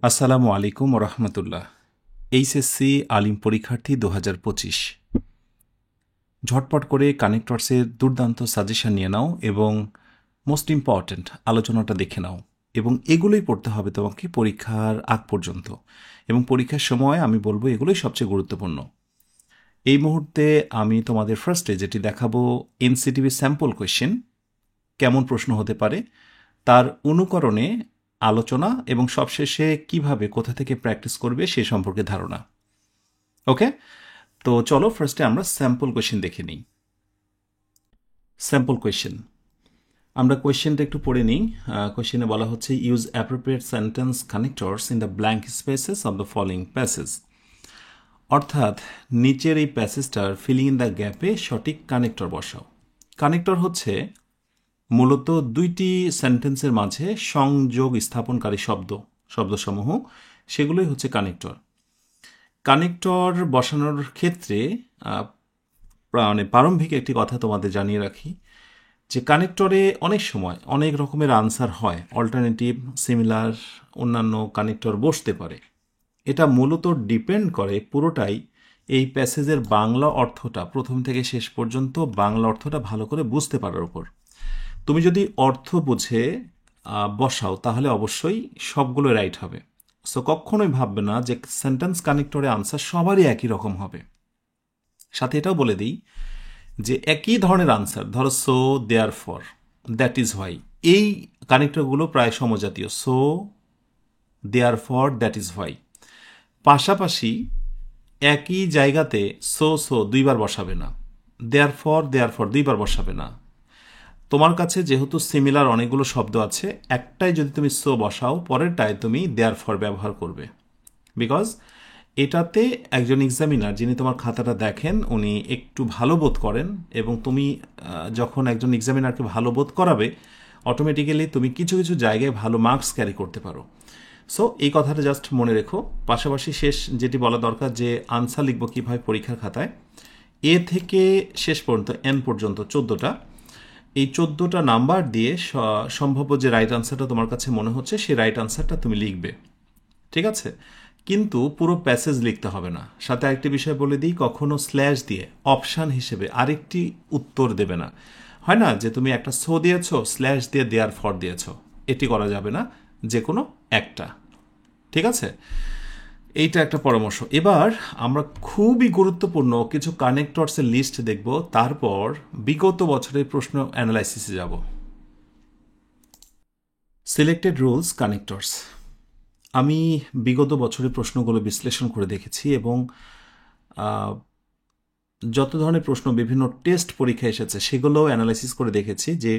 আসসালামু আলাইকুম রহমতুল্লাহ। এইচএসসি আলিম পরীক্ষার্থী 2025 ঝটপট করে কানেক্টরসের দুর্দান্ত সাজেশন নিয়ে নাও এবং মোস্ট ইম্পর্ট্যান্ট আলোচনাটা দেখে নাও এবং এগুলোই পড়তে হবে তোমাকে পরীক্ষার আগ পর্যন্ত এবং পরীক্ষার সময় আমি বলবো এগুলোই সবচেয়ে গুরুত্বপূর্ণ। এই মুহূর্তে আমি তোমাদের ফার্স্টে যেটি দেখাবো এনসিটিভি স্যাম্পল কোয়েশ্চেন কেমন প্রশ্ন হতে পারে তার অনুকরণে আলোচনা এবং সবশেষে কিভাবে কোথা থেকে প্র্যাকটিস করবে সে সম্পর্কে ধারণা। ওকে, তো চলো ফার্স্টে আমরা স্যাম্পল কোয়েশ্চেন দেখে নিই। স্যাম্পল কোয়েশ্চেন, আমরা কোয়েশ্চেনটা একটু পড়ে নিই। কোয়েশ্চেনে বলা হচ্ছে use appropriate sentence connectors in the blank spaces of the following passage. অর্থাৎ নিচের এই প্যাসেজটার ফিলিং ইন দ্য গ্যাপে সঠিক কানেক্টর বসাও। কানেক্টর হচ্ছে মূলত দুইটি সেন্টেন্সের মাঝে সংযোগ স্থাপনকারী শব্দসমূহ, সেগুলোই হচ্ছে কানেক্টর। কানেক্টর বসানোর ক্ষেত্রে মানে প্রারম্ভিক একটি কথা তোমাদের জানিয়ে রাখি যে কানেক্টরে অনেক সময় অনেক রকমের আনসার হয়, অল্টারনেটিভ, সিমিলার, অন্যান্য কানেক্টর বসতে পারে। এটা মূলত ডিপেন্ড করে পুরোটাই এই প্যাসেজের বাংলা অর্থটা প্রথম থেকে শেষ পর্যন্ত বাংলা অর্থটা ভালো করে বুঝতে পারার উপর। তুমি যদি অর্থ বুঝে বসাও তাহলে অবশ্যই সবগুলো রাইট হবে। সো কখনোই ভাববে না যে সেন্টেন্স কানেক্টরে আনসার সবারই একই রকম হবে। সাথে এটাও বলে দিই যে একই ধরনের আনসার, ধরো so, therefore, that is why, এই কানেক্টরগুলো প্রায় সমজাতীয়। So, therefore, that is why. পাশাপাশি একই জায়গাতে সো সো দুইবার বসাবে না, দেয়ার ফর দুইবার বসাবে না। তোমার কাছে যেহেতু সিমিলার অনেকগুলো শব্দ আছে, একটাই যদি তুমি সো বসাও পরেরটায় তুমি দেয়ার ফর ব্যবহার করবে, বিকজ এটাতে একজন এক্সামিনার যিনি তোমার খাতাটা দেখেন উনি একটু ভালো বোধ করেন এবং তুমি যখন একজন এক্সামিনারকে ভালো বোধ করাবে অটোমেটিক্যালি তুমি কিছু কিছু জায়গায় ভালো মার্কস ক্যারি করতে পারো। সো এই কথাটা জাস্ট মনে রেখো। পাশাপাশি শেষ যেটি বলা দরকার যে আনসার লিখবো কীভাবে পরীক্ষার খাতায়, এ থেকে শেষ পর্যন্ত এন পর্যন্ত 14টা, এই 14টা নাম্বার দিয়ে সম্ভাব্য যে রাইট আনসারটা তোমার কাছে মনে হচ্ছে সেই রাইট আনসারটা তুমি লিখবে, ঠিক আছে? কিন্তু পুরো প্যাসেজ লিখতে হবে না। সাথে আরেকটি বিষয় বলে দিই, কখনো স্ল্যাশ দিয়ে অপশান হিসেবে আরেকটি উত্তর দেবে না। হয় না যে তুমি একটা সো দিয়েছো, স্ল্যাশ দিয়ে দেয়ার ফর দিয়েছো, এটি করা যাবে না, যে কোনো একটা, ঠিক আছে? এইটা একটা পরামর্শ। এবার আমরা খুবই গুরুত্বপূর্ণ কিছু কানেক্টরসের লিস্ট দেখব, তারপর বিগত বছরের প্রশ্ন অ্যানালাইসিসে যাব। সিলেক্টেড রুলস কানেক্টরস, আমি বিগত বছরের প্রশ্নগুলো বিশ্লেষণ করে দেখেছি এবং যত ধরনের প্রশ্ন বিভিন্ন টেস্ট পরীক্ষা এসেছে সেগুলো অ্যানালাইসিস করে দেখেছি যে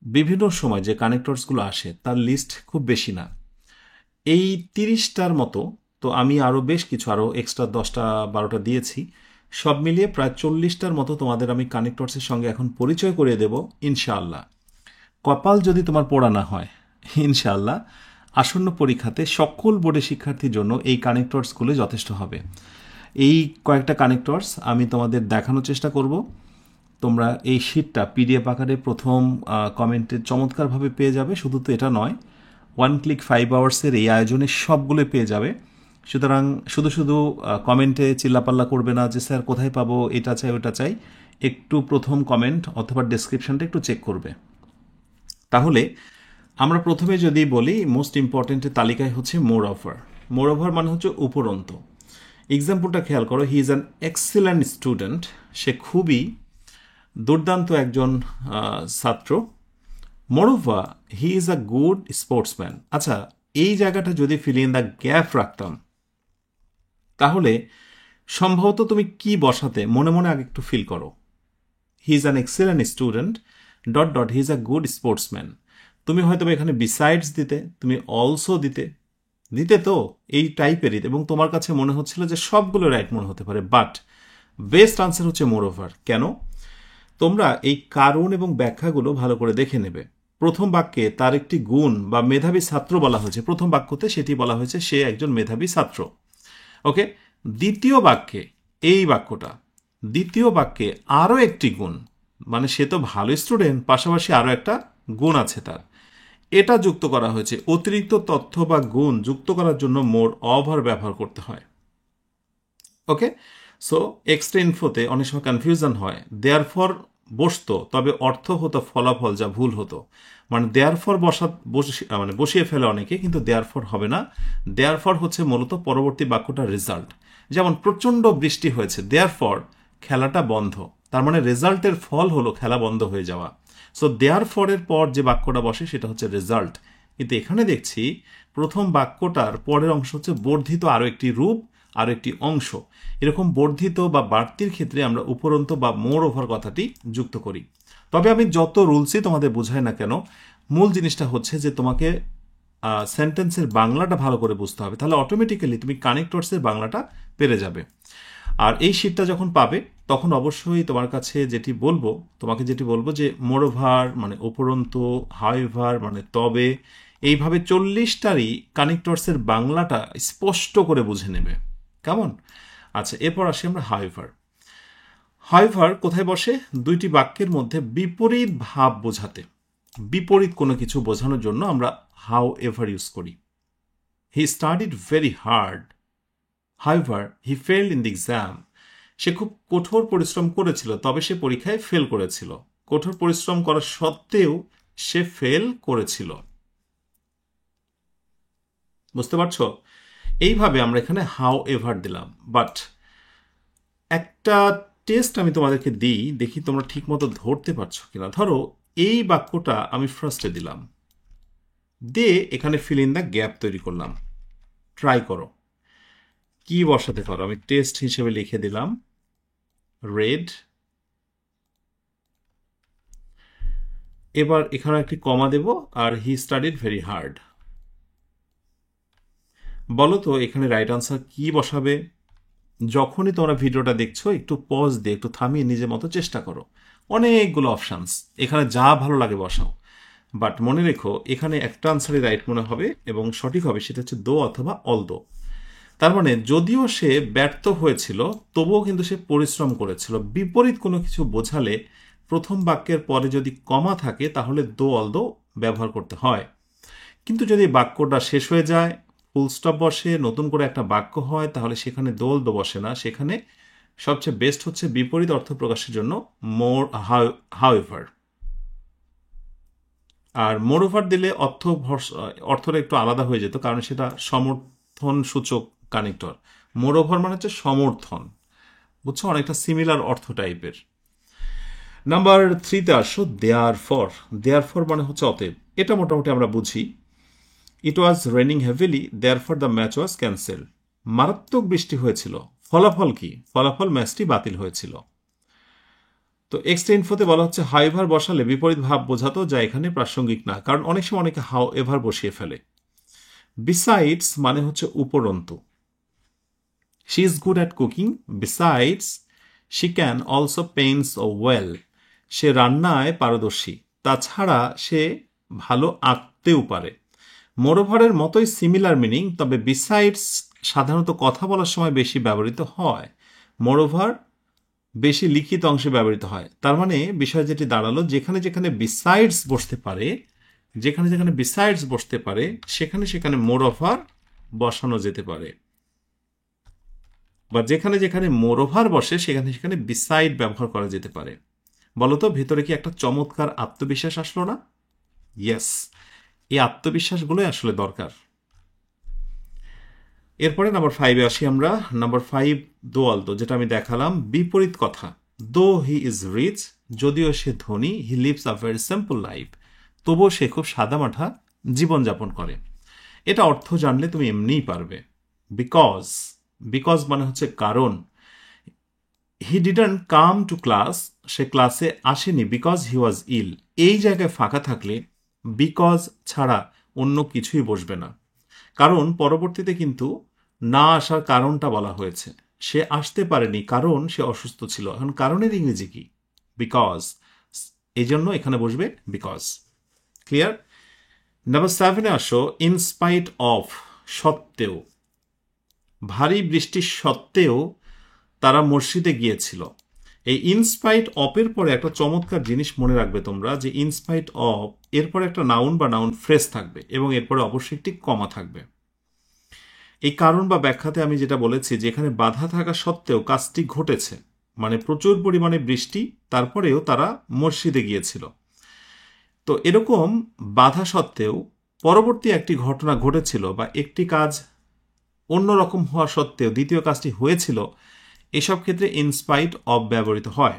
বিভিন্ন সময় যে কানেক্টরসগুলো আসে তার লিস্ট খুব বেশি না, এই 30টার মতো। তো আমি আরও বেশ কিছু আরও এক্সট্রা 10টা 12টা দিয়েছি, সব মিলিয়ে প্রায় 40টার মতো তোমাদের আমি কানেক্টরসের সঙ্গে এখন পরিচয় করিয়ে দেব ইনশাআল্লাহ। কপাল যদি তোমার পোড়া না হয়, ইনশাআল্লাহ আসন্ন পরীক্ষাতে সকল বোর্ডের শিক্ষার্থীর জন্য এই কানেক্টরসগুলো যথেষ্ট হবে। এই কয়েকটা কানেক্টরস আমি তোমাদের দেখানোর চেষ্টা করব। তোমরা এই শীটটা পিডিএফ আকারে প্রথম কমেন্টে চমৎকারভাবে পেয়ে যাবে। শুধু তো এটা নয়, ওয়ান ক্লিক 5 আওয়ার্সের এই আয়োজনে সবগুলো পেয়ে যাবে। সুতরাং শুধু শুধু কমেন্টে চিল্লাপাল্লা করবে না যে স্যার কোথায় পাবো, এটা চাই ওটা চাই। একটু প্রথম কমেন্ট অথবা ডেসক্রিপশনটা একটু চেক করবে। তাহলে আমরা প্রথমে যদি বলি মোস্ট ইম্পর্টেন্টের তালিকায় হচ্ছে মোর ওভার। মোর ওভার মানে হচ্ছে উপরন্ত। এক্সাম্পলটা খেয়াল করো, he is an excellent student, সে খুবই দুর্দান্ত একজন ছাত্র। Moreover he is a good sportsman. আচ্ছা, এই জায়গাটা যদি ফিল ইন দ্য গ্যাপ রাখতাম তাহলে সম্ভবত তুমি কি বসাতে মনে মনে আগে একটু ফিল করো। He is an excellent student dot dot he is a good sportsman. তুমি হয়তো এখানে বিসাইডস দিতে, তুমি অলসো দিতে, দিতে তো এই টাইপেরই, এবং তোমার কাছে মনে হচ্ছিল যে সবগুলো রাইট মনে হতে পারে, বাট বেস্ট আনসার হচ্ছে মোর ওভার। কেন? তোমরা এই কারণ এবং ব্যাখ্যাগুলো ভালো করে দেখে নেবে। প্রথম বাক্যে তার একটি গুণ বা মেধাবী ছাত্র বলা হয়েছে, প্রথম বাক্যতে সেটি বলা হয়েছে সে একজন মেধাবী ছাত্র। ওকে, দ্বিতীয় বাক্যে এই বাক্যটা, দ্বিতীয় বাক্যে আরও একটি গুণ, মানে সে তো ভালো স্টুডেন্ট, পাশাপাশি আরও একটা গুণ আছে তার। এটা যুক্ত করা হয়েছে। অতিরিক্ত তথ্য বা গুণ যুক্ত করার জন্য মোর অভার ব্যবহার করতে হয়। ওকে, সো এক্সট্রা ইনফোতে অনেক সময় কনফিউশন হয়। দেয়ার ফর বসতো, তবে অর্থ হতো ফলাফল, যা ভুল হতো। মানে দেয়ার ফর বসিয়ে ফেলে অনেকে, কিন্তু দেয়ার ফর হবে না। দেয়ার ফর হচ্ছে মূলত পরবর্তী বাক্যটার রেজাল্ট। যেমন প্রচণ্ড বৃষ্টি হয়েছে, দেয়ার ফর খেলাটা বন্ধ, তার মানে রেজাল্টের ফল হলো খেলা বন্ধ হয়ে যাওয়া। সো দেয়ার ফরের পর যে বাক্যটা বসে সেটা হচ্ছে রেজাল্ট। কিন্তু এখানে দেখছি প্রথম বাক্যটার পরের অংশ হচ্ছে বর্ধিত আরও একটি রূপ, আরও একটি অংশ। এরকম বর্ধিত বা বাড়তির ক্ষেত্রে আমরা উপরন্ত বা মোর ওভার কথাটি যুক্ত করি। তবে আমি যত রুলসই তোমাদের বোঝাই না কেন, মূল জিনিসটা হচ্ছে যে তোমাকে সেন্টেন্সের বাংলাটা ভালো করে বুঝতে হবে, তাহলে অটোমেটিক্যালি তুমি কানেক্টরসের বাংলাটা পেরে যাবে। আর এই শীটটা যখন পাবে তখন অবশ্যই তোমাকে যেটি বলবো যে মোরওভার মানে উপরন্তু, হাউএভার মানে তবে, এইভাবে 40টারই কানেক্টরসের বাংলাটা স্পষ্ট করে বুঝে নেবে। কেমন? আচ্ছা, এরপর আসি আমরা হাউএভার। হাউএভার কোথায় বসে? দুইটি বাক্যের মধ্যে বিপরীত ভাব বোঝাতে, বিপরীত কোনো কিছু বোঝানোর জন্য আমরা হাউএভার ইউজ করি। He studied very hard, however he failed in the exam. সে খুব কঠোর পরিশ্রম করেছিল, তবে সে পরীক্ষায় ফেল করেছিল। কঠোর পরিশ্রম করা সত্ত্বেও সে ফেল করেছিল। বুঝতে পারছো? এইভাবে আমরা এখানে হাউ এভার দিলাম। বাট একটা টেস্ট আমি তোমাদেরকে দিই, দেখি তোমরা ঠিক মতো ধরতে পারছো কিনা। ধরো এই বাক্যটা আমি ফার্স্টে দিলাম, দিয়ে এখানে ফিল ইন দ্য গ্যাপ তৈরি করলাম। ট্রাই করো কি বসাতে পারো। আমি টেস্ট হিসেবে লিখে দিলাম রেড। এবার এখানে একটি কমা দেব, আর হি স্টাডিড ভেরি হার্ড। বলো তো এখানে রাইট আনসার কি বসাবে? যখনই তোমরা ভিডিওটা দেখছো একটু পজ দিয়ে একটু থামিয়ে নিজের মতো চেষ্টা করো। অনেকগুলো অপশানস, এখানে যা ভালো লাগে বসাও। বাট মনে রেখো এখানে একটা আনসারই রাইট মনে হবে এবং সঠিক হবে, সেটা হচ্ছে দো অথবা অলদো। তার মানে যদিও সে ব্যর্থ হয়েছিল তবুও কিন্তু সে পরিশ্রম করেছিল। বিপরীত কোনো কিছু বোঝালে প্রথম বাক্যের পরে যদি কমা থাকে তাহলে দো অলদো ব্যবহার করতে হয়। কিন্তু যদি বাক্যটা শেষ হয়ে যায়, ফুল স্টপ বসে, নতুন করে একটা বাক্য হয়, তাহলে সেখানে দো অলদো বসে না। সেখানে সবচেয়ে বেস্ট হচ্ছে বিপরীত অর্থ প্রকাশের জন্য মোর হাউএভার। আর মোর ওভার দিলে অর্থটা একটু আলাদা হয়ে যেত, কারণ সেটা সমর্থন সূচক কানেক্টর। মোর ওভার মানে হচ্ছে সমর্থন, বুঝছো, অনেকটা সিমিলার অর্থ টাইপের। নাম্বার 3-তে আসো, দেয়ার ফর। দেয়ার ফর মানে হচ্ছে অতএব। এটা মোটামুটি আমরা বুঝি। It was raining heavily, therefore the match was cancel. মারাত্মক বৃষ্টি হয়েছিল, ফলাফল কি? ফলাফল ম্যাচটি বাতিল হয়েছিল। তো এক্সট্রা ইনফোতে বলা হচ্ছে হাউএভার বসালে বিপরীত ভাব বোঝাতো, যা এখানে প্রাসঙ্গিক না, কারণ অনেক সময় অনেকে হাউ এভার বসিয়ে ফেলে। বিসাইডস মানে হচ্ছে উপরন্তু। She is good at cooking, besides she can also paints as well. সে রান্নায় পারদর্শী, তাছাড়া সে ভালো আঁকতেও পারে। মোরওভারের মতোই সিমিলার মিনিং, তবে বিসাইডস সাধারণত কথা বলার সময় বেশি ব্যবহৃত হয়, মোরওভার বেশি লিখিত অংশে ব্যবহৃত হয়। তার মানে বিষয় যেটি দাঁড়ালো, যেখানে যেখানে বিসাইডস বসতে পারে, সেখানে সেখানে মোরওভার বসানো যেতে পারে, বা যেখানে যেখানে মোরওভার বসে সেখানে সেখানে বিসাইড ব্যবহার করা যেতে পারে। বলতো ভেতরে কি একটা চমৎকার আত্মবিশ্বাস আসলো না? ইয়েস, এই আত্মবিশ্বাসগুলোই আসলে দরকার। এরপরে নাম্বার 5-এ আসি আমরা। নাম্বার 5, দো অলদো, যেটা আমি দেখালাম, বিপরীত কথা। দো হি ইজ রিচ, যদিও সে ধনী, he lives a very simple life, তবুও সে খুব সাদামাঠা জীবনযাপন করে। এটা অর্থ জানলে তুমি এমনিই পারবে। বিকজ, বিকজ মানে হচ্ছে কারণ। He didn't come to class, সে ক্লাসে আসেনি, বিকজ হি ওয়াজ ইল। এই জায়গায় ফাঁকা থাকলে বিকজ ছাড়া অন্য কিছুই বসবে না, কারণ পরবর্তীতে কিন্তু না আসার কারণটা বলা হয়েছে। সে আসতে পারেনি কারণ সে অসুস্থ ছিল। এখন কারণের ইংরেজি কি? বিকজ। এই জন্য এখানে বসবে বিকজ। ক্লিয়ার? নাম্বার 7-এ আসো, ইনস্পাইট অফ, সত্ত্বেও। ভারী বৃষ্টির সত্ত্বেও তারা মসজিদে গিয়েছিল। এই ইনস্পাইট অফ এর পরে একটা চমৎকার জিনিস মনে রাখবে তোমরা, যে ইনস্পাইট অফ এরপরে একটা নাউন বা নাউন ফ্রেজ থাকবে এবং এরপরে অবশ্যই একটি কমা থাকবে। এই কারণ বা ব্যাখ্যাতে আমি যেটা বলেছি যে এখানে বাধা থাকা সত্ত্বেও কাজটি ঘটেছে, মানে প্রচুর পরিমাণে বৃষ্টি, তারপরেও তারা মসজিদে গিয়েছিল। তো এরকম বাধা সত্ত্বেও পরবর্তী একটি ঘটনা ঘটেছিল বা একটি কাজ অন্যরকম হওয়া সত্ত্বেও দ্বিতীয় কাজটি হয়েছিল, এসব ক্ষেত্রে ইনস্পাইট অফ ব্যবহৃত হয়।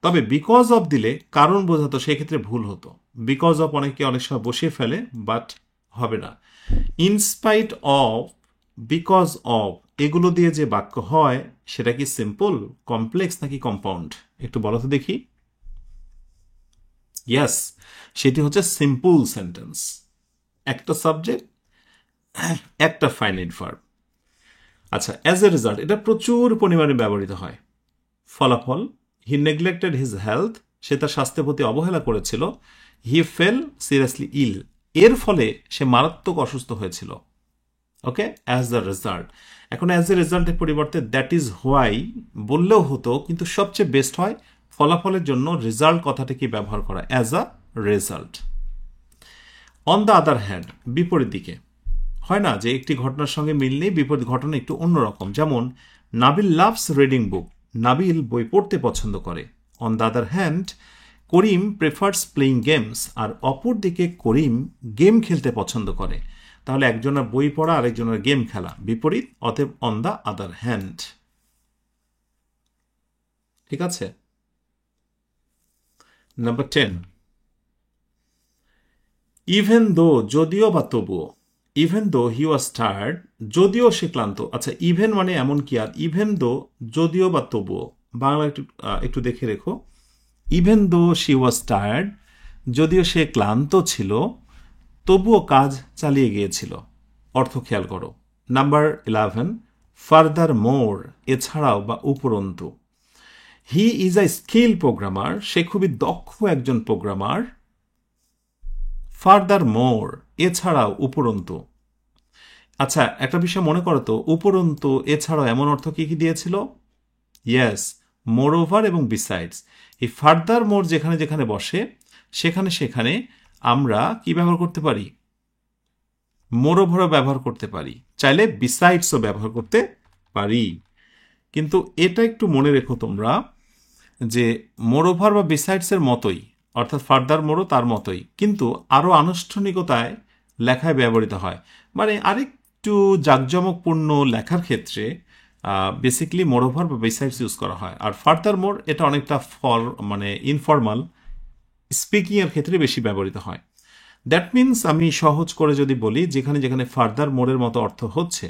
তবে বিকজ অফ দিলে কারণ বোঝাতো, সেক্ষেত্রে ভুল হতো। বিকজ অফ অনেকে অনেক সময় বসিয়ে ফেলে, বাট হবে না। ইনস্পাইট অফ, বিকজ অফ এগুলো দিয়ে যে বাক্য হয় সেটা কি সিম্পল, কমপ্লেক্স নাকি কম্পাউন্ড? একটু বলো তো দেখি। ইয়েস, সেটি হচ্ছে সিম্পল সেন্টেন্স। একটা সাবজেক্ট, একটা ফাইনাইট ভার্ব। আচ্ছা, অ্যাজ এ রেজাল্ট এটা প্রচুর পরিমাণে ব্যবহৃত হয়। ফলাফল, হি নেগলেক্টেড হিজ হেলথ, সে তার স্বাস্থ্যের প্রতি অবহেলা করেছিল। হি ফেল সিরিয়াসলি ইল, এর ফলে সে মারাত্মক অসুস্থ হয়েছিল। ওকে, অ্যাজ দ্য রেজাল্ট। এখন অ্যাজ এ রেজাল্টের পরিবর্তে দ্যাট ইজ হোয়াই বললেও হতো, কিন্তু সবচেয়ে বেস্ট হয় ফলাফলের জন্য রেজাল্ট কথাটাকে ব্যবহার করা, as a result. On the other hand, বিপরীত দিকে। হয় না যে একটি ঘটনার সঙ্গে মিল নেই, বিপরীত ঘটনা একটু অন্যরকম। যেমন Nabil loves reading book, Nabil বই পড়তে পছন্দ করে। On the other hand Karim prefers playing games, আর অপর দিকে করিম গেম খেলতে পছন্দ করে। তাহলে একজনের বই পড়া, আরেকজনের গেম খেলা, বিপরীত, অতএব অন দ্য আদার হ্যান্ড। ঠিক আছে। নাম্বার 10, ইভেন দো, যদিও বা তবুও। Even though he was tired, যদিও সে ক্লান্ত। আচ্ছা, ইভেন মানে এমন কি, আর ইভেন দো যদিও বা তবুও, বাংলা একটু দেখে রেখো। Even though she was tired, যদিও সে ক্লান্ত ছিল, তবুও কাজ চালিয়ে গিয়েছিল। অর্থ খেয়াল করো। নাম্বার 11, ফার্দার মোর, এছাড়াও বা উপরন্তু। He is a skill programmer, সে খুবই দক্ষ একজন প্রোগ্রামার। ফার্দার মোর, এছাড়াও, উপরন্তু। আচ্ছা, একটা বিষয় মনে করো তো, উপরন্তু এছাড়াও এমন অর্থ কি কি দিয়েছিল? ইয়েস, মোর ওভার এবং বিসাইডস। এই ফার্দার মোর যেখানে যেখানে বসে, সেখানে সেখানে আমরা কি ব্যবহার করতে পারি? মোর ওভারও ব্যবহার করতে পারি, চাইলে বিসাইডসও ব্যবহার করতে পারি। কিন্তু এটা একটু মনে রেখো তোমরা, যে মোর ওভার বা বিসাইডসের মতোই, অর্থাৎ ফার্দার মোরও তার মতোই, কিন্তু আরও আনুষ্ঠানিকতায় লেখায় ব্যবহৃত হয়। মানে আরেকটু জাঁকজমকপূর্ণ লেখার ক্ষেত্রে বেসিক্যালি মোর ওভার বা বিসাইডস ইউজ করা হয়। আর ফার্দার মোর এটা অনেকটা মানে ইনফর্মাল স্পিকিংয়ের ক্ষেত্রে বেশি ব্যবহৃত হয়। দ্যাট মিনস, আমি সহজ করে যদি বলি, যেখানে যেখানে ফার্দার মোরের মতো অর্থ হচ্ছে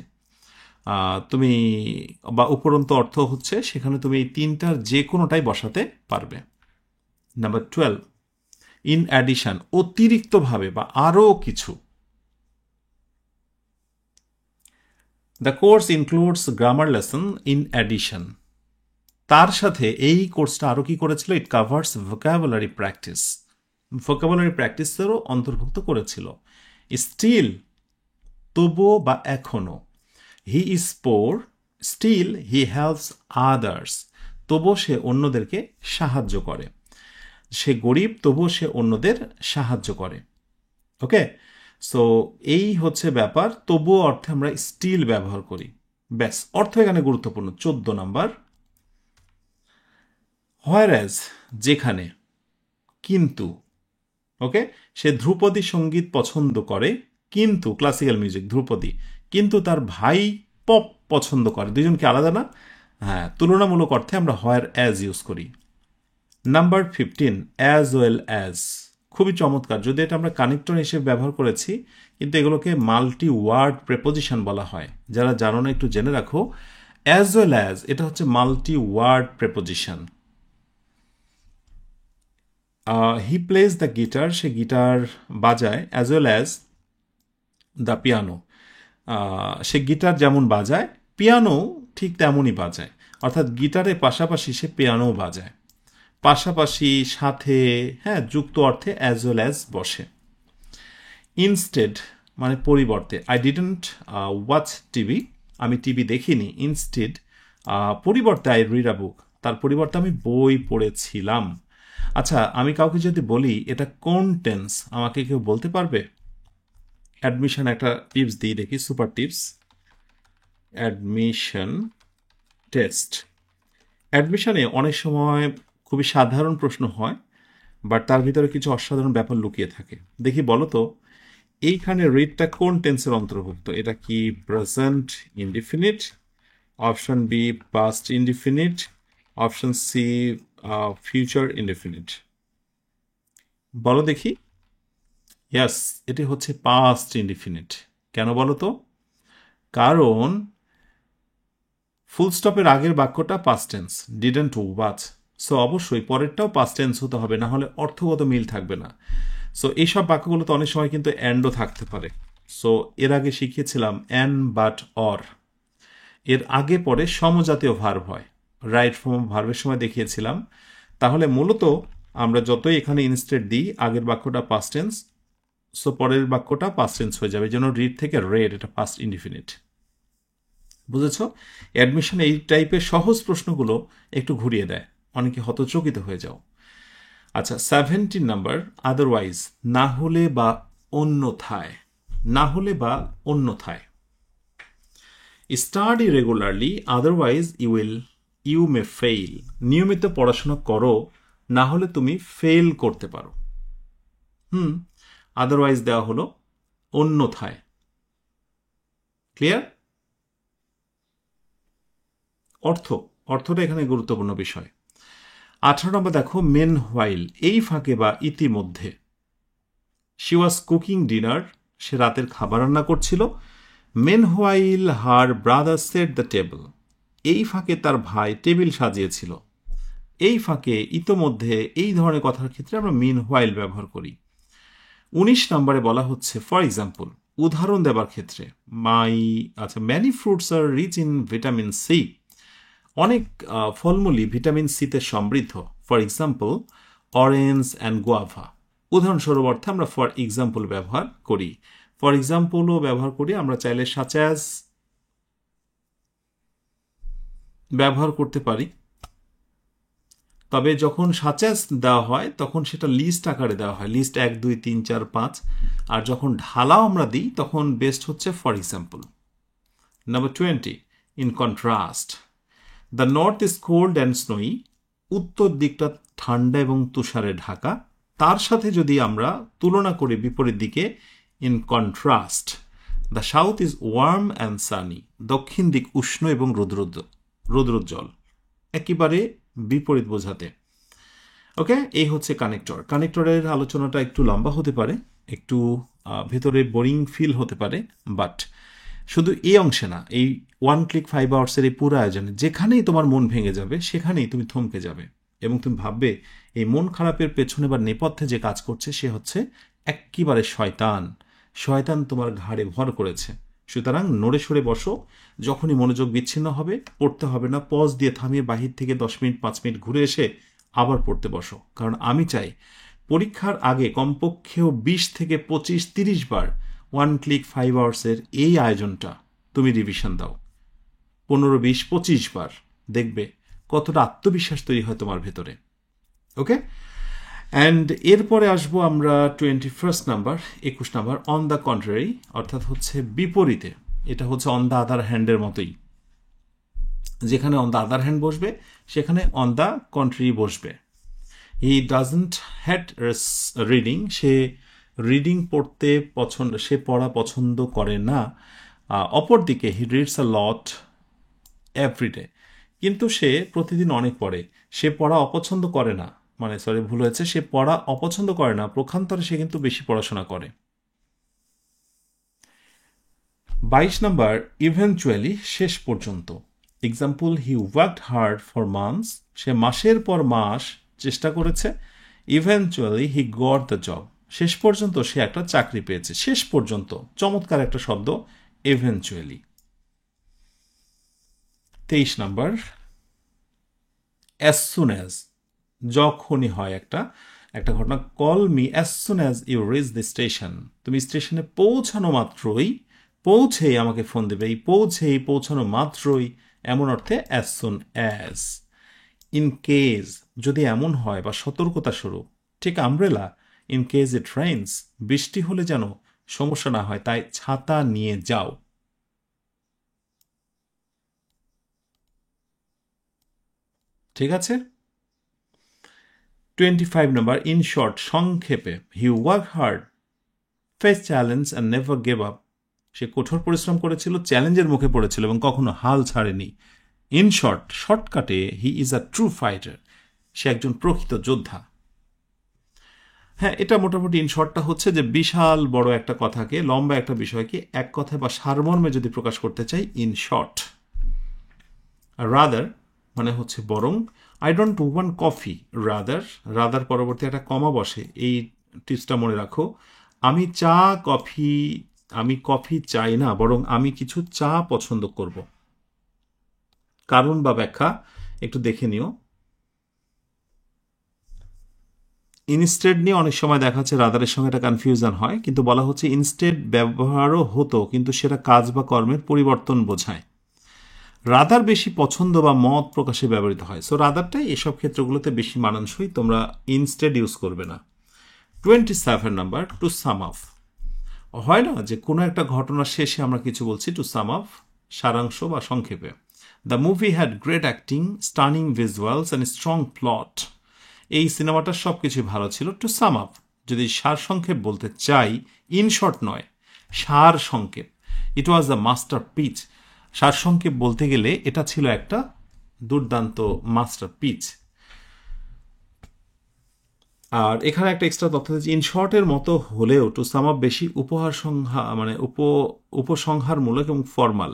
তুমি, বা উপরন্ত অর্থ হচ্ছে, সেখানে তুমি এই তিনটার যে কোনোটাই বসাতে পারবে। নাম্বার 12, ইন অ্যাডিশন, অতিরিক্তভাবে বা আরও কিছু। The course includes grammar lesson in addition, তার সাথে এই কোর্সটা আরও কি করেছিল? It covers vocabulary practice, vocabulary প্র্যাকটিসেরও অন্তর্ভুক্ত করেছিল। স্টিল, তবুও বা এখনো। He is poor, still he helps others, তবুও সে অন্যদেরকে সাহায্য করে। সে গরিব, তবুও সে অন্যদের সাহায্য করে। ওকে, সো এই হচ্ছে ব্যাপার। তবুও অর্থে আমরা স্টিল ব্যবহার করি। ব্যাস, অর্থ এখানে গুরুত্বপূর্ণ। 14 নাম্বার, হোয়ারএজ, যেখানে, কিন্তু। ওকে, সে ধ্রুপদী সঙ্গীত পছন্দ করে, কিন্তু ক্লাসিক্যাল মিউজিক, ধ্রুপদী, কিন্তু তার ভাই পপ পছন্দ করে। দুজন কি আলাদা না? হ্যাঁ, তুলনামূলক অর্থে আমরা হোয়ার অ্যাজ ইউজ করি। নাম্বার 15, অ্যাজ ওয়েল অ্যাজ, খুবই চমৎকার। যদি এটা আমরা কানেক্টর হিসেবে ব্যবহার করেছি, কিন্তু এগুলোকে মাল্টি ওয়ার্ড প্রেপোজিশন বলা হয়। যারা জানো না একটু জেনে রাখো, অ্যাজ ওয়েল অ্যাজ এটা হচ্ছে multi word preposition. He plays the guitar, সে গিটার বাজায়। As well as the piano, সে গিটার যেমন বাজায়, পিয়ানো ঠিক তেমনই বাজায়। অর্থাৎ গিটারের পাশাপাশি সে পিয়ানোও বাজায়। পাশাপাশি, সাথে, হ্যাঁ, যুক্ত অর্থে অ্যাজ ওয়েল অ্যাজ বসে। ইনস্টেড মানে পরিবর্তে। আই ডিডন্ট ওয়াচ টিভি, আমি টিভি দেখিনি। ইনস্টেড পরিবর্তে আই রিড আ বুক, তার পরিবর্তে আমি বই পড়েছিলাম। আচ্ছা, আমি কাউকে যদি বলি এটা কোন টেন্স, আমাকে কেউ বলতে পারবে? অ্যাডমিশন একটা টিপস দিই দেখি, সুপার টিপস, অ্যাডমিশন টেস্ট। অ্যাডমিশনে অনেক সময় খুবই সাধারণ প্রশ্ন হয়, বাট তার ভিতরে কিছু অসাধারণ ব্যাপার লুকিয়ে থাকে। দেখি বলো তো, এইখানে রিডটা কোন টেন্সের অন্তর্ভুক্ত? এটা কি present indefinite, option B past indefinite, option C future indefinite? বলো দেখি। ইয়াস, এটি হচ্ছে পাস্ট ইনডিফিনিট। কেন বলো তো? কারণ ফুল স্টপের আগের বাক্যটা past tense, didn't watch, so অবশ্যই পরেরটাও পাস্ট টেন্স হতে হবে, না হলে অর্থগত মিল থাকবে না। সো এইসব বাক্যগুলোতে অনেক সময় কিন্তু অ্যান্ডও থাকতে পারে। সো এর আগে শিখিয়েছিলাম অ্যান, বাট, অর, এর আগে পরে সমজাতীয় ভার্ব হয়, রাইট ফর্ম ভার্বের সময় দেখিয়েছিলাম। তাহলে মূলত আমরা যতই এখানে ইনস্টেড দিই, আগের বাক্যটা পাস্ট টেন্স, সো পরের বাক্যটা পাস্ট টেন্স হয়ে যাবে। এই জন্য রিড থেকে রেড, এটা পাস্ট ইনডিফিনিট। বুঝেছ? অ্যাডমিশন এই টাইপের সহজ প্রশ্নগুলো একটু ঘুরিয়ে দেয়, অনেকে হতচকিত হয়ে যাও। আচ্ছা, 17 নাম্বার, আদারওয়াইজ, না হলে বা অন্যথায়। না হলে বা অন্যথায়। Study regularly, otherwise you may fail. নিয়মিত পড়াশোনা করো, না হলে তুমি ফেল করতে পারো। আদারওয়াইজ দেওয়া হলো অন্যথায়। ক্লিয়ার? অর্থটা এখানে গুরুত্বপূর্ণ বিষয়। 18 নম্বর দেখো, মেন হোয়াইল, এই ফাঁকে বা ইতিমধ্যে। শি ওয়াজ কুকিং ডিনার, সে রাতের খাবার রান্না করছিল। Meanwhile her brother set the table, এই ফাঁকে তার ভাই টেবিল সাজিয়েছিল। এই ফাঁকে, ইতোমধ্যে, এই ধরনের কথার ক্ষেত্রে আমরা মেন হোয়াইল ব্যবহার করি। 19 নম্বরে বলা হচ্ছে ফর এক্সাম্পল, উদাহরণ দেবার ক্ষেত্রে, many fruits are rich in vitamin C, অনেক ফলমূলই ভিটামিন সিতে সমৃদ্ধ। For example, orange and guava. উদাহরণস্বরূপ অর্থে আমরা ফর এক্সাম্পল ব্যবহার করি। ফর এক্সাম্পলও ব্যবহার করি, আমরা চাইলে সাচ অ্যাজ ব্যবহার করতে পারি। তবে যখন সাচ অ্যাজ দেওয়া হয় তখন সেটা লিস্ট আকারে দেওয়া হয়, লিস্ট 1 2 3 4 5। আর যখন ঢালাও আমরা দিই তখন বেস্ট হচ্ছে for example. Number 20, in contrast, the north is cold and snowy, উত্তর দিকটা ঠান্ডা এবং তুষারে ঢাকা। তার সাথে যদি আমরা তুলনা করি বিপরীত দিকে, in contrast, the sought is warm and sunny, দক্ষিণ দিক উষ্ণ এবং রৌদ্রোজ্জ্বল, একেবারে বিপরীত বোঝাতে। ওকে, এই হচ্ছে কানেক্টর। কানেক্টরের আলোচনাটা একটু লম্বা হতে পারে, একটু ভেতরে বোরিং ফিল হতে পারে, বাট শুধু এই অংশে না, এই 1 ক্লিক 5 আওয়ার্সের এই পুরো আয়োজনে যেখানেই তোমার মন ভেঙে যাবে সেখানেই তুমি থমকে যাবে এবং তুমি ভাববে এই মন খারাপের পেছনে বা নেপথ্যে যে কাজ করছে সে হচ্ছে একেবারে শয়তান। শয়তান তোমার ঘাড়ে ভর করেছে। সুতরাং নড়ে সরে বসো, যখনই মনোযোগ বিচ্ছিন্ন হবে পড়তে হবে না, পজ দিয়ে থামিয়ে বাহির থেকে 10 মিনিট 5 মিনিট ঘুরে এসে আবার পড়তে বসো। কারণ আমি চাই পরীক্ষার আগে কমপক্ষেও 20 থেকে 25-30 বার 1 ক্লিক 5 আওয়ার্সের এই আয়োজনটা তুমি রিভিশন দাও, 15, 20, 25 বার। দেখবে কতটা আত্মবিশ্বাস তৈরি হয় তোমার ভেতরে। ওকে, অ্যান্ড এরপরে আসবো আমরা 21 number, 21 number, on the contrary, অর্থাৎ হচ্ছে বিপরীতে। এটা হচ্ছে অন দ্য আদার হ্যান্ডের মতোই, যেখানে অন দ্য আদার হ্যান্ড বসবে সেখানে অন দ্য কন্ট্রারি বসবে। He doesn't had reading, say reading পড়তে সে পড়া পছন্দ করে না। অপরদিকে he reads a lot everyday, কিন্তু সে প্রতিদিন অনেক পড়ে। সে পড়া অপছন্দ করে না, ভুল হয়েছে, সে পড়া অপছন্দ করে না, প্রখান্তরে সে কিন্তু বেশি পড়াশোনা করে। 22 নাম্বার, ইভেনচুয়ালি, শেষ পর্যন্ত। Example, he worked hard for months, সে মাসের পর মাস চেষ্টা করেছে। Eventually he got the job, শেষ পর্যন্ত সে একটা চাকরি পেয়েছে। শেষ পর্যন্ত, চমৎকার একটা শব্দ, eventually. 23 number, as soon as, যখনই হয় একটা ঘটনা। Call me as soon as you reach the station, তুমি স্টেশনে পৌঁছানো মাত্রই, পৌঁছেই আমাকে ফোন দেবে। এই পৌঁছানো মাত্রই এমন অর্থে as soon as. In case যদি এমন হয় বা সতর্কতা স্বরূপ, ঠিক umbrella in case it rains, বৃষ্টি হলে যেন সমস্যা না হয় তাই ছাতা নিয়ে যাও। ঠিক আছে। 25 নম্বর, ইন শর্ট, সংক্ষেপে, he work hard, face challenge and never gave up, সে কঠোর পরিশ্রম করেছিল, চ্যালেঞ্জের মুখে পড়েছিল এবং কখনো হাল ছাড়েনি। ইন শর্ট, শর্টকাটে, he is a true fighter, সে একজন প্রকৃত যোদ্ধা। হ্যাঁ, এটা মোটামুটি ইন শর্টটা হচ্ছে যে বিশাল বড় একটা কথাকে, লম্বা একটা বিষয়কে এক কথায় বা সারমর্মে যদি প্রকাশ করতে চাই, ইন শর্ট। রাদার মানে হচ্ছে বরং, I don't want coffee, rather, rather পরবর্তী একটা কমা বসে, এই টিপসটা মনে রাখো। আমি কফি চাই না, বরং আমি কিছু চা পছন্দ করব। কারণ বা ব্যাখ্যা একটু দেখে নিও। ইনস্টেড নিয়ে অনেক সময় দেখা যাচ্ছে রাদারের সঙ্গে একটা কনফিউশন হয়, কিন্তু বলা হচ্ছে ইনস্টেড ব্যবহারও হতো, কিন্তু সেটা কাজ বা কর্মের পরিবর্তন বোঝায়। রাদার বেশি পছন্দ বা মত প্রকাশে ব্যবহৃত হয়, সো রাদারটাই এসব ক্ষেত্রগুলোতে বেশি মানানসই, তোমরা ইনস্টেড ইউজ করবে না। 27 নাম্বার, টু সাম আপ, হয় না যে কোনো একটা ঘটনার শেষে আমরা কিছু বলছি, টু সাম আপ, সারাংশ বা সংক্ষেপে। The movie had great acting, stunning visuals and strong plot, এই সিনেমাটার সব কিছুই ভালো ছিল। টু সাম আপ, যদি সার সংক্ষেপ বলতে চাই, ইন শর্ট নয়, সার সংক্ষেপ, ইট ওয়াজ দ্য মাস্টার পিচ, সার সংক্ষেপ বলতে গেলে এটা ছিল একটা দুর্দান্ত মাস্টার পিচ। আর এখানে একটা এক্সট্রা তথ্য দিচ্ছি, ইন শর্টের মতো হলেও টু সাম আপ বেশি উপসংহারমূলক এবং ফর্মাল,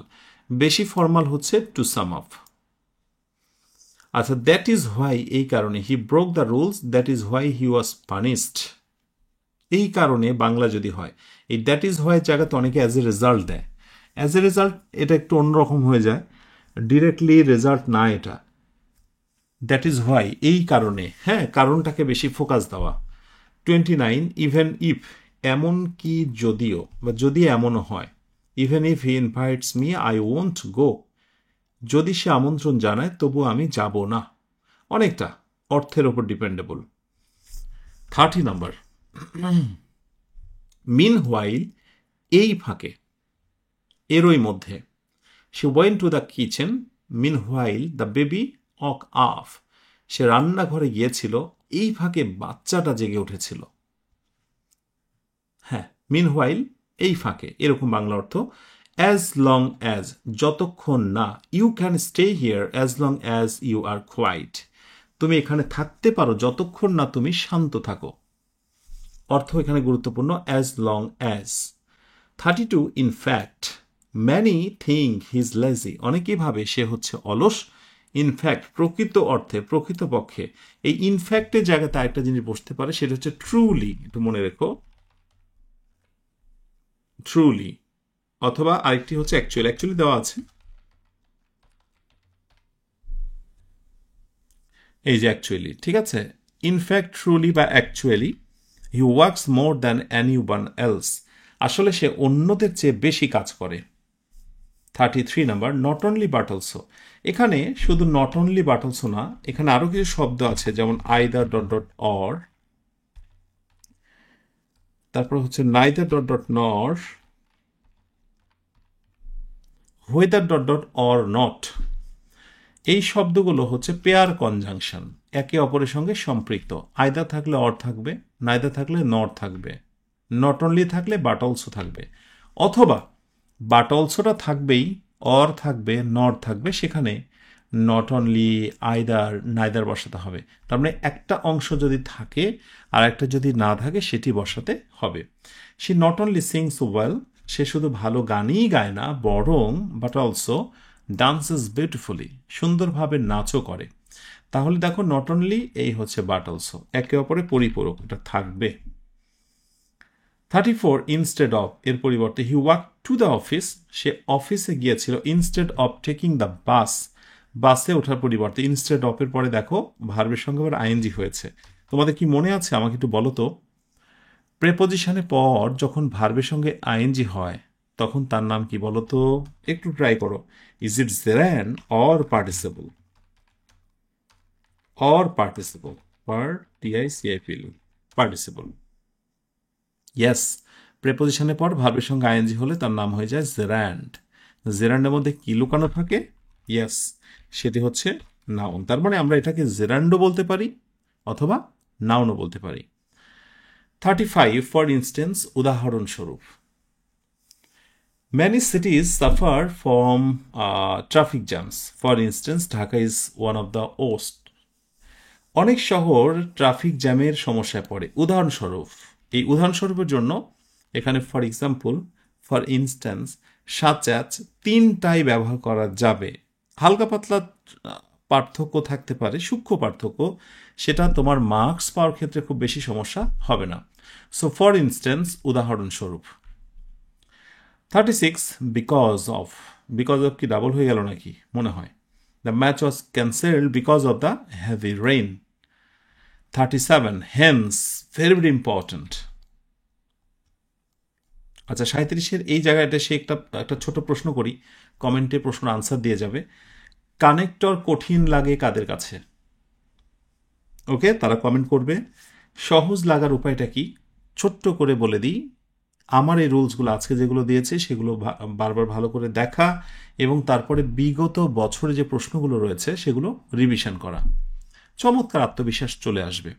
বেশি ফর্মাল হচ্ছে টু সাম আপ। আচ্ছা, দ্যাট ইজ হোয়াই, এই কারণে, হি broke the rules, that is why he was punished, এই কারণে বাংলা যদি হয়, এই দ্যাট ইজ হোয়াই জায়গাতে অনেকে অ্যাজ এ রেজাল্ট দেয়, অ্যাজ এ রেজাল্ট এটা একটু অন্যরকম হয়ে যায়, ডিরেক্টলি রেজাল্ট না এটা। দ্যাট ইজ হোয়াই, এই কারণে, হ্যাঁ, কারণটাকে বেশি ফোকাস দেওয়া। 29, ইভেন ইফ, এমন কি যদিও বা যদি এমনও হয়, even if he invites me I won't go, যদি সে আমন্ত্রণ জানায় তবু আমি যাব না, অনেকটা অর্থের ওপর ডিপেন্ডেবল। 30 নাম্বার, মিন হোয়াইল, এই ফাঁকে, এরই মধ্যে, সে went to the kitchen, meanwhile the baby woke up, সে রান্নাঘরে গিয়েছিল, এই ফাঁকে বাচ্চাটা জেগে উঠেছিল। হ্যাঁ, মিন হোয়াইল, এই ফাঁকে, এরকম বাংলা অর্থ। অ্যাজ লং অ্যাজ, যতক্ষণ না, you can stay here as long as you are quiet, তুমি এখানে থাকতে পারো যতক্ষণ না তুমি শান্ত থাকো, অর্থ এখানে গুরুত্বপূর্ণ, as long as. 32, in fact, many think he is lazy, অনেকেই ভাবে সে হচ্ছে অলস। ইনফ্যাক্ট, প্রকৃত অর্থে, প্রকৃতপক্ষে, এই ইনফ্যাক্টের জায়গাতে আরেকটা জিনিস বসতে পারে, সেটা হচ্ছে ট্রুলি, একটু মনে রেখো, ট্রুলি, অথবা আরেকটি হচ্ছে অ্যাকচুয়ালি, অ্যাকচুয়ালি দেওয়া আছে, এই যে অ্যাকচুয়ালি, ঠিক আছে। ইনফ্যাক্ট, ট্রুলি বা actually, he works more than anyone else, আসলে সে অন্যদের চেয়ে বেশি কাজ করে। 33 number, not only but also, এখানে শুধু নট অনলি বাট অলসো না, এখানে আরো কিছু শব্দ আছে, যেমন আইদার ডট ডট অর, তারপর হচ্ছে নাইদার ডট ডট নর, whether dot dot or not, এই শব্দগুলো হচ্ছে পেয়ার কনজাংশন, একে অপরের সঙ্গে সম্পৃক্ত। আইদার থাকলে অর থাকবে, নাইদার থাকলে নর থাকবে, নট অনলি থাকলে বাট অলসো থাকবে, অথবা বাট অলসোটা থাকবেই, অর থাকবে, নর থাকবে, সেখানে নট অনলি, আইদার, নাইদার বসাতে হবে। তার মানে একটা অংশ যদি থাকে আর একটা যদি না থাকে সেটি বসাতে হবে। সে নট অনলি সিংস ওয়েল, সে শুধু ভালো গানই গায় না, বরং বাট অলসো ডান্সেস বিউটিফুলি, সুন্দরভাবে নাচও করে। তাহলে দেখো, নট অনলি, এই হচ্ছে বাট অলসো, একে অপরে পরিপূরক, এটা থাকবে। 34, ইনস্টেড অফ, এর পরিবর্তে, he walk to the office, সে অফিসে গিয়েছিল, instead of taking the bus, বাসে ওঠার পরিবর্তে, ইনস্টেড অফ এর পরে দেখো ভার্বের সঙ্গে আবার আইএনজি হয়েছে। তোমাদের কি মনে আছে, আমাকে একটু বলো তো, প্রেপোজিশনের পর যখন ভার্বের সঙ্গে আইএনজি হয় তখন তার নাম কি বলো তো, একটু ট্রাই করো। Is it gerund or participle? or participle. Participle. Participle. Yes, প্রেপোজিশনের পর ভার্বের সঙ্গে আইএনজি হলে তার নাম হয়ে যায় জেরান্ড। জেরান্ডের মধ্যে কি লুকানো থাকে? ইয়েস, সেটি হচ্ছে নাউন। তার মানে আমরা এটাকে জেরান্ডও বলতে পারি অথবা নাউনও বলতে পারি। 35 ফর ইনস্টেন্স, উদাহরণস্বরূপ। Many cities suffer from traffic jams. For instance, Dhaka is one of the worst. অনেক শহর ট্রাফিক জ্যামের সমস্যায় পড়ে। উদাহরণস্বরূপ, এই উদাহরণস্বরূপের জন্য এখানে for example, for instance, such as তিনটাই ব্যবহার করা যাবে। হালকা পাতলা পার্থক্য থাকতে পারে, সূক্ষ্ম পার্থক্য, সেটা তোমার মার্কস পাওয়ার ক্ষেত্রে খুব বেশি সমস্যা হবে না। সো ফর ইনস্ট্যান্স, উদাহরণস্বরূপ। 36 বিকজ অফ। বিকজ অফ কি ডাবল হয়ে গেল নাকি? মনে হয়। The match was cancelled because of the heavy rain. 37 hence, very very important. আচ্ছা, 37-এর এই জায়গাটা সে একটা ছোট প্রশ্ন করি, কমেন্টে প্রশ্ন আনসার দিয়ে যাবে। কানেক্টর কঠিন লাগে কাদের কাছে? ওকে, তারা কমেন্ট করবে। সহজ লাগার উপায়টা কি ছোট্ট করে বলে দিই। আমার এই রুলসগুলো আজকে যেগুলো দিয়েছে সেগুলো বারবার ভালো করে দেখা এবং তারপরে বিগত বছরে যে প্রশ্নগুলো রয়েছে সেগুলো রিভিশন করা। চমৎকার আত্মবিশ্বাস চলে আসবে।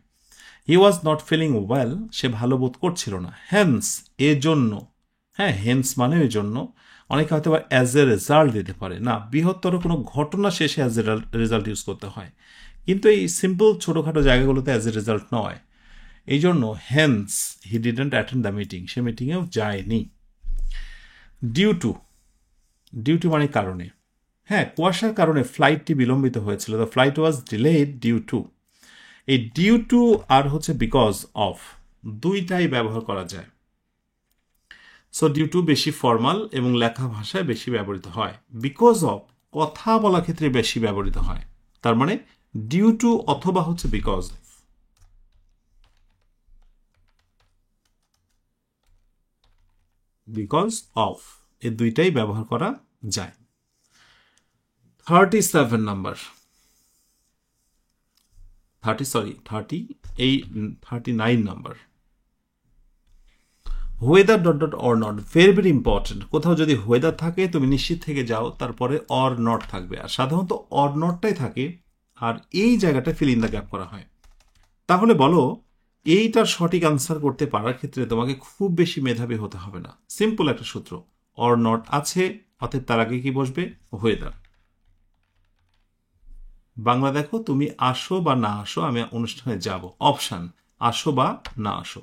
হি ওয়াজ নট ফিলিং ওয়েল, সে ভালো বোধ করছিল না। হেন্স, এজন্য। হ্যাঁ, হেন্স মানে ওই জন্য। অনেকে হয়তো অ্যাজ এ রেজাল্ট দিতে পারে না, বৃহত্তর কোনো ঘটনা শেষে অ্যাজ এ রেজাল্ট ইউজ করতে হয়, কিন্তু এই সিম্পল ছোটোখাটো জায়গাগুলোতে অ্যাজ এ রেজাল্ট নয়। এই জন্য hence he didn't attend the meeting, সে মিটিংয়েও যায়নি। ডিউ টু, ডিউ টু মানে কারণে। হ্যাঁ, কুয়াশার কারণে ফ্লাইটটি বিলম্বিত হয়েছিল। The flight was delayed due to. এই ডিউ টু আর হচ্ছে বিকজ অফ, দুইটাই ব্যবহার করা যায়। সো ডিউ টু বেশি ফর্মাল এবং লেখা ভাষায় বেশি ব্যবহৃত হয়। বিকজ অফ কথা বলার ক্ষেত্রে বেশি ব্যবহৃত হয়। তার মানে ডিউ টু অথবা হচ্ছে বিকজ অফ। বিকজ অফ, এই দুইটাই ব্যবহার করা যায়। 37 number, 39 number. Weather dot dot or not, very very important. কোথাও যদি ওয়েদার থাকে তুমি নিশ্চিত থেকে যাও, তারপরে অর নট থাকবে, আর সাধারণত অর নটটাই থাকে, আর এই জায়গাটা ফিল ইন দ্য গ্যাপ করা হয়। তাহলে বলো, এইটার সঠিক আনসার করতে পারার ক্ষেত্রে তোমাকে খুব বেশি মেধাবী হতে হবে না। সিম্পল একটা সূত্র, অর নট আছে, অতএব তার আগে কি বসবে? ওয়েদার। বাংলা দেখো, তুমি আসো বা না আসো, আমি অনুষ্ঠানে যাব। অপশান, আসো বা না আসো।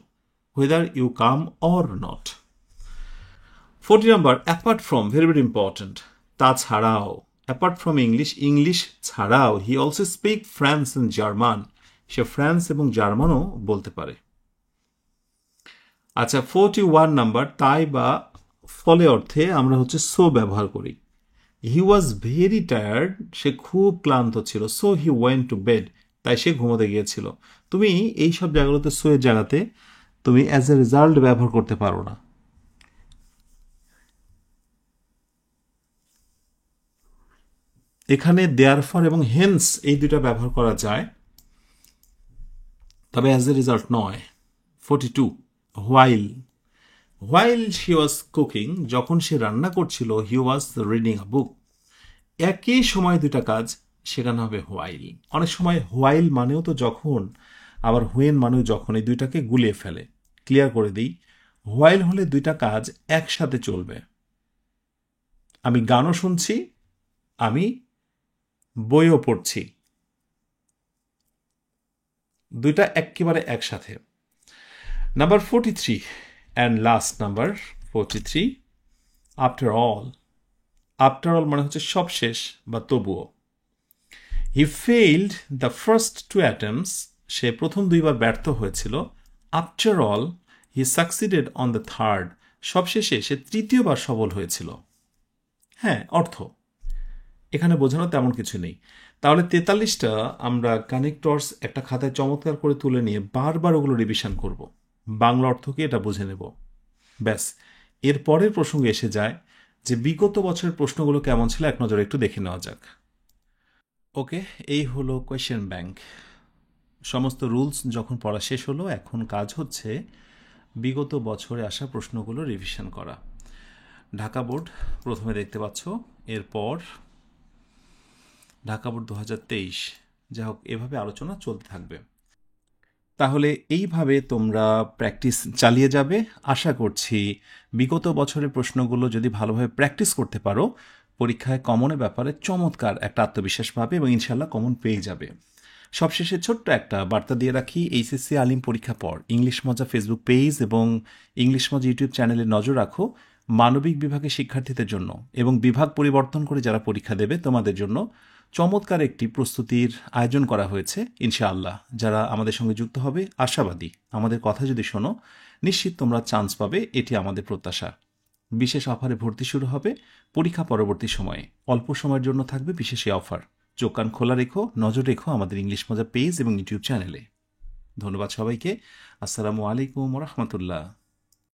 whether you come or not. 40 number, apart from, very very important. তাছাড়াও, অ্যাপার্ট ফ্রম ইংলিশ, ইংলিশ ছাড়াও। He also speak France and German, say France এবং জার্মানও বলতে পারে। আচ্ছা, 41 নাম্বার, তাই বা ফলে অর্থে আমরা হচ্ছে সো ব্যবহার করি। হি ওয়াজ ভেরি টায়ার্ড, সে খুব ক্লান্ত ছিল। So he went to bed, তাই সে ঘুমোতে গিয়েছিল। তুমি এই সব জায়গাগুলোতে সো এর জায়গাতে তুমি অ্যাজ এ রেজাল্ট ব্যবহার করতে পারো না। এখানে দেয়ার ফর এবং হেন্স এই দুটা ব্যবহার করা যায়, তবে অ্যাজ এ রেজাল্ট নয়। 42 while, while she was cooking, যখন সে রান্না করছিল। হি ওয়াজ রিডিং আ বুক, একই সময় দুটা কাজ, সেখানে হবে হোয়াইল। অনেক সময় হোয়াইল মানেও তো যখন, আবার হোয়েন মানেও যখন, এই দুইটাকে গুলিয়ে ফেলে। ক্লিয়ার করে দিই, হোয়াইল হলে দুইটা কাজ একসাথে চলবে। আমি গানও শুনছি, আমি বইও পড়ছি, দুইটা একেবারে একসাথে। Number 43 and last number 43, after all. After all মানে হচ্ছে সব শেষ বা তবুও। হি ফেইল্ড দ্য ফার্স্ট 2 অ্যাটেম্পটস, সে প্রথম দুইবার ব্যর্থ হয়েছিল। After all he succeeded on the third, সবশেষে সে তৃতীয়বার সফল হয়েছিল। হ্যাঁ, অর্থ এখানে বোঝানো তেমন কিছু নেই। তাহলে 43টা আমরা কানেক্টরস একটা খাতায় চমৎকার করে তুলে নিয়ে বারবার ওগুলো রিভিশন করব, বাংলা অর্থ কি এটা বুঝে নেব। ব্যাস, এর পরের প্রসঙ্গে এসে যায় যে বিগত বছরের প্রশ্নগুলো কেমন ছিল এক নজরে একটু দেখে নেওয়া যাক। ওকে, এই হলো কোয়েশ্চেন ব্যাংক। সমস্ত রুলস যখন পড়া শেষ হলো, এখন কাজ হচ্ছে বিগত বছরে আসা প্রশ্নগুলো রিভিশন করা। ঢাকা বোর্ড প্রথমে দেখতে পাচ্ছ, এরপর ঢাকা বোর্ড 2023। যাই হোক, এভাবে আলোচনা চলতে থাকবে। তাহলে এইভাবে তোমরা প্র্যাকটিস চালিয়ে যাবে। আশা করছি বিগত বছরের প্রশ্নগুলো যদি ভালোভাবে প্র্যাকটিস করতে পারো, পরীক্ষায় কমনের ব্যাপারে চমৎকার একটা আত্মবিশ্বাস পাবে এবং ইনশাল্লাহ কমন পেয়ে যাবে। সবশেষে ছোট্ট একটা বার্তা দিয়ে রাখি, এইচএসসি আলিম পরীক্ষা পর ইংলিশ মজা ফেসবুক পেজ এবং ইংলিশ মজা ইউটিউব চ্যানেলে নজর রাখো। মানবিক বিভাগের শিক্ষার্থীদের জন্য এবং বিভাগ পরিবর্তন করে যারা পরীক্ষা দেবে তোমাদের জন্য চমৎকার একটি প্রস্তুতির আয়োজন করা হয়েছে। ইনশাআল্লাহ যারা আমাদের সঙ্গে যুক্ত হবে, আশাবাদী, আমাদের কথা যদি শোনো, নিশ্চিত তোমরা চান্স পাবে, এটি আমাদের প্রত্যাশা। বিশেষ অফারে ভর্তি শুরু হবে পরীক্ষা পরবর্তী সময়ে। অল্প সময়ের জন্য থাকবে বিশেষ এই অফার। চোখ কান খোলা রেখো, নজর রেখো আমাদের ইংলিশ মজা পেজ এবং ইউটিউব চ্যানেলে। ধন্যবাদ সবাইকে। আসসালামু আলাইকুম ওয়া রাহমাতুল্লাহ।